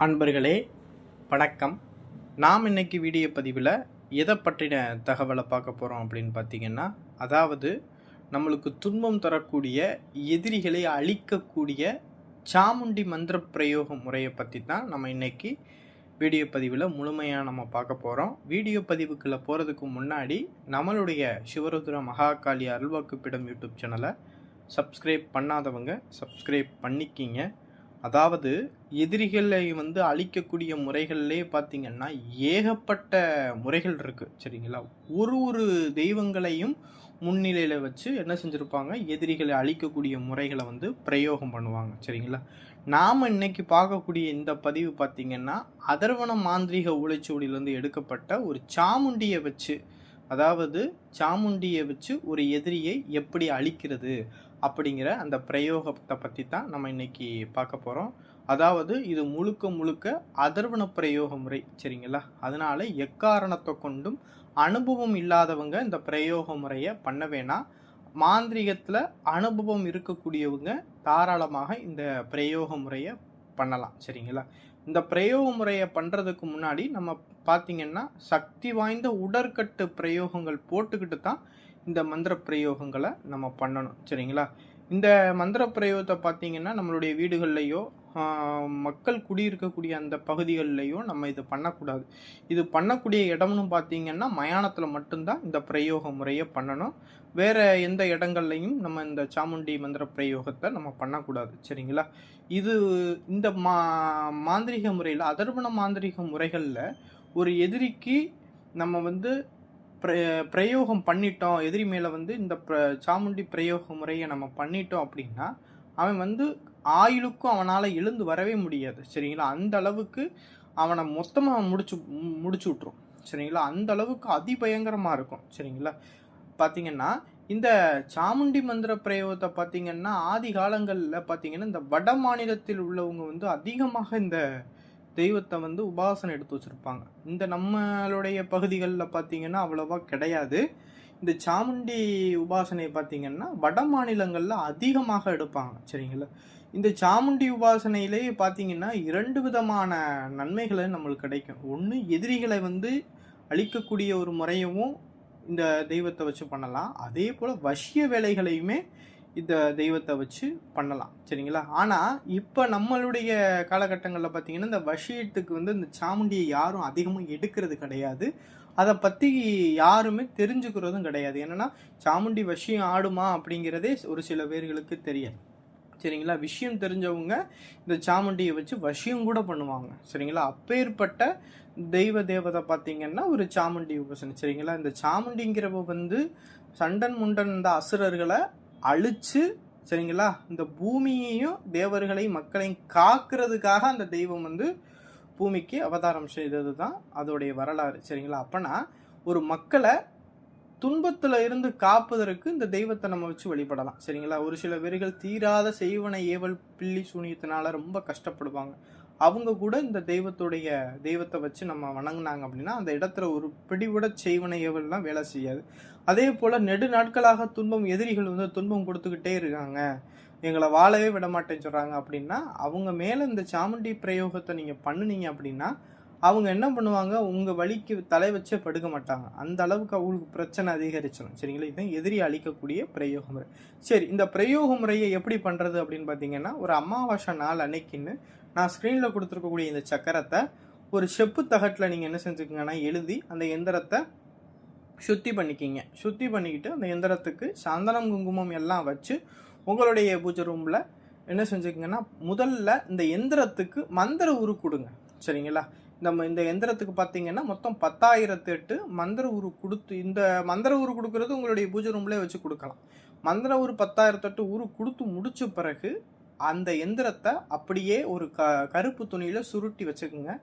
அன்பர்களே வணக்கம். நாம் இன்னைக்கு வீடியோ பதிவில் எதை பற்றின தகவலை பார்க்க போகிறோம் அப்படின்னு பார்த்தீங்கன்னா, அதாவது நம்மளுக்கு துன்பம் தரக்கூடிய எதிரிகளை அழிக்கக்கூடிய சாமுண்டி மந்திர பிரயோக முறையை பற்றி தான் நம்ம இன்னைக்கு வீடியோ பதிவில் முழுமையாக நம்ம பார்க்க போகிறோம். வீடியோ பதிவுக்குள்ளே போகிறதுக்கு முன்னாடி நம்மளுடைய சிவருத்ர மகாகாளி அருள்வாக்குப்பிடம் யூடியூப் சேனலை சப்ஸ்கிரைப் பண்ணாதவங்க சப்ஸ்கிரைப் பண்ணிக்கிங்க. அதாவது எதிரிகளை அழிக்கக்கூடிய முறைகள்லே பார்த்திங்கன்னா ஏகப்பட்ட முறைகள் இருக்குது, சரிங்களா? ஒரு தெய்வங்களையும் முன்னிலையில் வச்சு என்ன செஞ்சுருப்பாங்க, எதிரிகளை அழிக்கக்கூடிய முறைகளை பிரயோகம் பண்ணுவாங்க, சரிங்களா? நாம் இன்னைக்கு பார்க்கக்கூடிய இந்த பதிவு பார்த்திங்கன்னா அதர்வன மாந்திரீக ஓலைச்சுவடியிலேருந்து எடுக்கப்பட்ட ஒரு சாமுண்டியை வச்சு, அதாவது சாமுண்டியை வச்சு ஒரு எதிரியை எப்படி அழிக்கிறது அப்படிங்கிற அந்த பிரயோகத்தை பற்றி தான் நம்ம இன்னைக்கு பார்க்க போகிறோம். அதாவது இது முழுக்க அதர்வன பிரயோக முறை, சரிங்களா? அதனால எக்காரணத்தை கொண்டும் அனுபவம் இல்லாதவங்க இந்த பிரயோக முறையை பண்ண வேணாம். மாந்திரிகத்தில் அனுபவம் இருக்கக்கூடியவங்க தாராளமாக இந்த பிரயோக முறையை பண்ணலாம், சரிங்களா? இந்த பிரயோக முறையை பண்ணுறதுக்கு முன்னாடி நம்ம பார்த்திங்கன்னா சக்தி வாய்ந்த உடற்கட்டு பிரயோகங்கள் போட்டுக்கிட்டு தான் இந்த மந்திர பிரயோகங்களை நம்ம பண்ணணும், சரிங்களா? இந்த மந்திர பிரயோகத்தை பார்த்திங்கன்னா நம்மளுடைய வீடுகள்லையோ மக்கள் குடியிருக்கக்கூடிய அந்த பகுதிகளிலையோ நம்ம இது பண்ணக்கூடாது. இது பண்ணக்கூடிய இடம்னு பார்த்திங்கன்னா மயானத்தில் மட்டும்தான் இந்த பிரயோக முறையை பண்ணணும். வேறு எந்த இடங்கள்லையும் நம்ம இந்த சாமுண்டி மந்திர பிரயோகத்தை நம்ம பண்ணக்கூடாது, சரிங்களா? இது இந்த மாந்திரிக முறையில், அதர்வன மாந்திரிக முறைகளில் ஒரு எதிரிக்கு நம்ம பிரயோகம் பண்ணிட்டோம், எதிரி மேலே இந்த சாமுண்டி பிரயோக முறையை நம்ம பண்ணிட்டோம் அப்படின்னா அவன் ஆயுளுக்கும் அவனால் எழுந்து வரவே முடியாது, சரிங்களா? அந்த அளவுக்கு அவனை மொத்தமாக முடிச்சு விட்ரும், சரிங்களா? அந்த அளவுக்கு அதிபயங்கரமாக இருக்கும், சரிங்களா? பார்த்திங்கன்னா இந்த சாமுண்டி மந்திர பிரயோகத்தை பார்த்திங்கன்னா ஆதி காலங்களில் பார்த்திங்கன்னா இந்த வட மாநிலத்தில் உள்ளவங்க அதிகமாக இந்த தெய்வத்தை உபாசனை எடுத்து வச்சுருப்பாங்க. இந்த நம்மளுடைய பகுதிகளில் பார்த்திங்கன்னா அவ்வளோவா கிடையாது. இந்த சாமுண்டி உபாசனை பார்த்திங்கன்னா வட மாநிலங்களில் அதிகமாக எடுப்பாங்க, சரிங்களா? இந்த சாமுண்டி உபாசனையிலேயே பார்த்திங்கன்னா 2 விதமான நன்மைகளை நம்மளுக்கு கிடைக்கும். ஒன்று, எதிரிகளை அழிக்கக்கூடிய ஒரு முறையவும் இந்த தெய்வத்தை வச்சு பண்ணலாம். அதே போல் வசிய வேலைகளையுமே இந்த தெய்வத்தை வச்சு பண்ணலாம், சரிங்களா? ஆனால் இப்போ நம்மளுடைய காலகட்டங்களில் பார்த்திங்கன்னா இந்த வசியத்துக்கு இந்த சாமுண்டியை யாரும் அதிகமாக எடுக்கிறது கிடையாது. அதை பற்றி யாருமே தெரிஞ்சுக்கிறதும் கிடையாது. என்னென்னா சாமுண்டி வசியம் ஆடுமா அப்படிங்கிறதே ஒரு சில பேர்களுக்கு தெரியாது, சரிங்களா? விஷயம் தெரிஞ்சவங்க இந்த சாமுண்டியை வச்சு வசியம் கூட பண்ணுவாங்க, சரிங்களா? அப்பேற்பட்ட தேவதை பார்த்திங்கன்னா ஒரு சாமுண்டி உபாசனை, சரிங்களா? இந்த சாமுண்டிங்கிறவ சண்டன் முண்டன் இந்த அசுரர்களை அழிச்சு, சரிங்களா, இந்த பூமியையும் தேவர்களையும் மக்களையும் காக்கிறதுக்காக அந்த தெய்வம் பூமிக்கு அவதாரம் செய்தது தான் அதோடைய வரலாறு, சரிங்களா? அப்போனா ஒரு மக்களை துன்பத்தில் இருந்து காப்பதற்கு இந்த தெய்வத்தை நம்ம வச்சு வழிபடலாம், சரிங்களா? ஒரு சில பேர்கள் தீராத செய்வன ஏவல் பில்லி சூனியத்தினால ரொம்ப கஷ்டப்படுவாங்க. அவங்க கூட இந்த தெய்வத்தை வச்சு நம்ம வணங்கினாங்க அப்படின்னா அந்த இடத்துல ஒரு பிடிவிட செய்வன ஏவல்லாம் வேலை செய்யாது. அதே போல் நெடு நாட்களாக எதிரிகள் துன்பம் கொடுத்துக்கிட்டே இருக்காங்க, எங்களை வாழவே விட மாட்டேன்னு சொல்கிறாங்க அப்படின்னா அவங்க மேலே இந்த சாமுண்டி பிரயோகத்தை நீங்கள் பண்ணினீங்க அப்படின்னா அவங்க என்ன பண்ணுவாங்க, உங்கள் வழிக்கு தலை வச்சே படுக்க மாட்டாங்க. அந்த அளவுக்கு அவங்களுக்கு பிரச்சனை அதிகரிச்சிடும், சரிங்களா? இதுதான் எதிரி அழிக்கக்கூடிய பிரயோக முறை. சரி, இந்த பிரயோக முறையை எப்படி பண்ணுறது அப்படின்னு பார்த்தீங்கன்னா, ஒரு அமாவாசை நாள் அன்னைக்குன்னு நான் ஸ்க்ரீனில் கொடுத்துருக்கக்கூடிய இந்த சக்கரத்தை ஒரு செப்பு தகட்டில் நீங்கள் என்ன செஞ்சுக்கங்கன்னா எழுதி அந்த எந்திரத்தை சுத்தி பண்ணிக்கிங்க. சுத்தி பண்ணிக்கிட்டு அந்த எந்திரத்துக்கு சந்தனம் குங்குமம் எல்லாம் வச்சு உங்களுடைய பூஜை ரூமில் என்ன செஞ்சுக்கிங்கன்னா முதல்ல இந்த எந்திரத்துக்கு மந்திர உரு கொடுங்க, சரிங்களா? இந்த எந்திரத்துக்கு பார்த்தீங்கன்னா மொத்தம் 10,008 மந்திர உரு கொடுத்து, இந்த மந்திர உரு கொடுக்கறது உங்களுடைய பூஜை ரூம்லேயே வச்சு கொடுக்கலாம். மந்திர உரு 10,008 உரு கொடுத்து முடிச்ச பிறகு அந்த எந்திரத்தை அப்படியே ஒரு கருப்பு துணியில் சுருட்டி வச்சுக்கோங்க.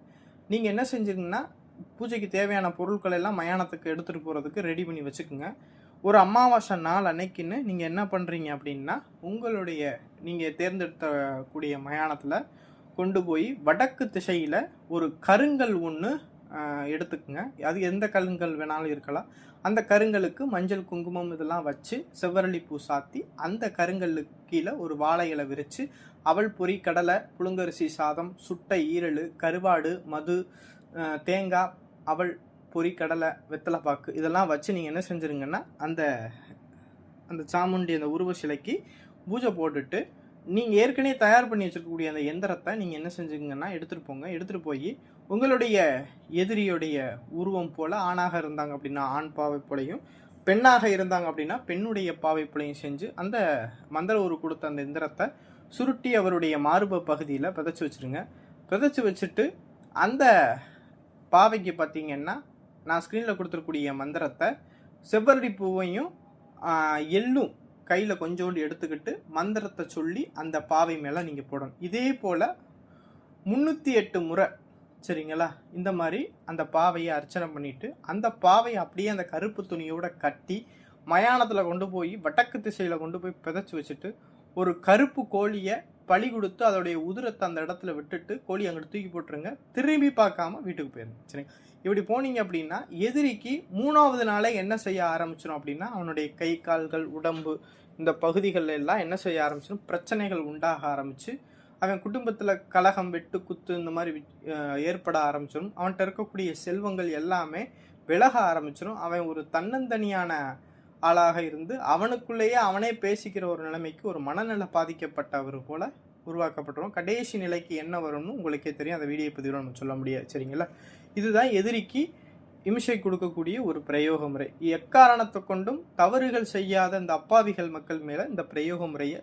நீங்கள் என்ன செஞ்சுங்கன்னா பூஜைக்கு தேவையான பொருட்கள் எல்லாம் மயானத்துக்கு எடுத்துகிட்டு போகிறதுக்கு ரெடி பண்ணி வச்சுக்கோங்க. ஒரு அமாவாசை நாள் அன்னைக்குன்னு நீங்கள் என்ன பண்ணுறீங்க அப்படின்னா நீங்கள் தேர்ந்தெடுக்கக்கூடிய மயானத்தில் கொண்டு போய் வடக்கு திசையில் ஒரு கருங்கல் ஒன்று எடுத்துக்குங்க. அது எந்த கருங்கல் வேணாலும் இருக்கலாம். அந்த கருங்கலுக்கு மஞ்சள், குங்குமம் இதெல்லாம் வச்சு செவ்வரளி பூ சாத்தி அந்த கருங்கல்லுக்கு கீழே ஒரு வாழை இலை விரித்து அவல் பொரி, கடலை, புழுங்கரிசி சாதம், சுட்ட ஈரல், கருவாடு, மது, தேங்காய், அவல் பொரி, கடலை, வெத்தலைப்பாக்கு இதெல்லாம் வச்சு நீங்கள் என்ன செஞ்சுருங்கன்னா அந்த அந்த சாமுண்டி அந்த உருவ சிலைக்கு பூஜை போட்டுட்டு நீங்கள் ஏற்கனவே தயார் பண்ணி வச்சுருக்கக்கூடிய அந்த எந்திரத்தை நீங்கள் என்ன செஞ்சுங்கன்னா எடுத்துகிட்டு போங்க. எடுத்துகிட்டு போய் உங்களுடைய எதிரியுடைய உருவம் போல் ஆணாக இருந்தாங்க அப்படின்னா ஆண் பாவை போலையும், பெண்ணாக இருந்தாங்க அப்படின்னா பெண்ணுடைய பாவை போலையும் செஞ்சு அந்த மந்திர உரு கொடுத்த அந்த எந்திரத்தை சுருட்டி அவருடைய மார்பு பகுதியில் விதைச்சி வச்சுருங்க. விதைச்சி வச்சுட்டு அந்த பாவைக்கு பார்த்தீங்கன்னா நான் ஸ்க்ரீனில் கொடுத்துருக்கூடிய மந்திரத்தை செவ்வரளி பூவையும் எள்ளும் கையில் கொஞ்சோண்டு எடுத்துக்கிட்டு மந்திரத்தை சொல்லி அந்த பாவை மேலே நீங்கள் போடணும். இதே போல் 308 முறை சரிங்களா? இந்த மாதிரி அந்த பாவையை அர்ச்சனை பண்ணிவிட்டு அந்த பாவையை அப்படியே அந்த கருப்பு துணியோடு கட்டி மயானத்தில் கொண்டு போய் வடக்கு திசையில் கொண்டு போய் பிதைச்சி வச்சுட்டு ஒரு கருப்பு கோழியை பலி கொடுத்து அதோடைய உதிரத்தை அந்த இடத்துல விட்டுட்டு கோழி அங்கிட்டு தூக்கி போட்டுருங்க. திரும்பி பார்க்காம வீட்டுக்கு போயிருங்க. சரிங்க? இப்படி போனீங்க அப்படின்னா எதிரிக்கு 3வது நாளே என்ன செய்ய ஆரம்பிச்சிடும் அப்படின்னா அவனுடைய கை கால்கள் உடம்பு இந்த பகுதிகளில் எல்லாம் என்ன செய்ய ஆரம்பிச்சிடும், பிரச்சனைகள் உண்டாக ஆரம்பித்து அவன் குடும்பத்தில் கலகம், வெட்டு, குத்து இந்த மாதிரி ஏற்பட ஆரம்பிச்சிடும். அவன்கிட்ட இருக்கக்கூடிய செல்வங்கள் எல்லாமே விலக ஆரம்பிச்சிடும். அவன் ஒரு தன்னந்தனியான ஆளாக இருந்து அவனுக்குள்ளேயே அவனே பேசிக்கிற ஒரு நிலைமைக்கு ஒரு மனநல பாதிக்கப்பட்டவர் போல உருவாக்கப்பட்டுரும். கடைசி நிலைக்கு என்ன வரும்னு உங்களுக்கே தெரியும். அந்த வீடியோ பதிவில் நம்ம சொல்ல முடியாது. சரிங்களா? இதுதான் எதிரிக்கு இம்சை கொடுக்கக்கூடிய ஒரு பிரயோக முறை. எக்காரணத்தை கொண்டும் தவறுகள் செய்யாத இந்த அப்பாவிகள் மக்கள் மேலே இந்த பிரயோக முறையை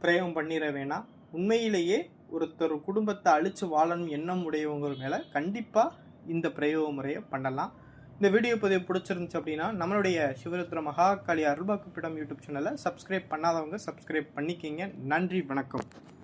பிரயோகம் பண்ணிட வேணாம். உண்மையிலேயே ஒருத்தர் குடும்பத்தை அழித்து வாழணும் எண்ணம் உடையவங்க மேலே கண்டிப்பாக இந்த பிரயோக முறையை பண்ணலாம். இந்த வீடியோ பதிவு பிடிச்சிருந்துச்சு அப்படின்னா நம்மளுடைய சிவருத்ர மகாகாளி அருள்பாக்கு பீடம் யூடியூப் சேனலை சப்ஸ்கிரைப் பண்ணாதவங்க சப்ஸ்கிரைப் பண்ணிக்கிங்க. நன்றி, வணக்கம்.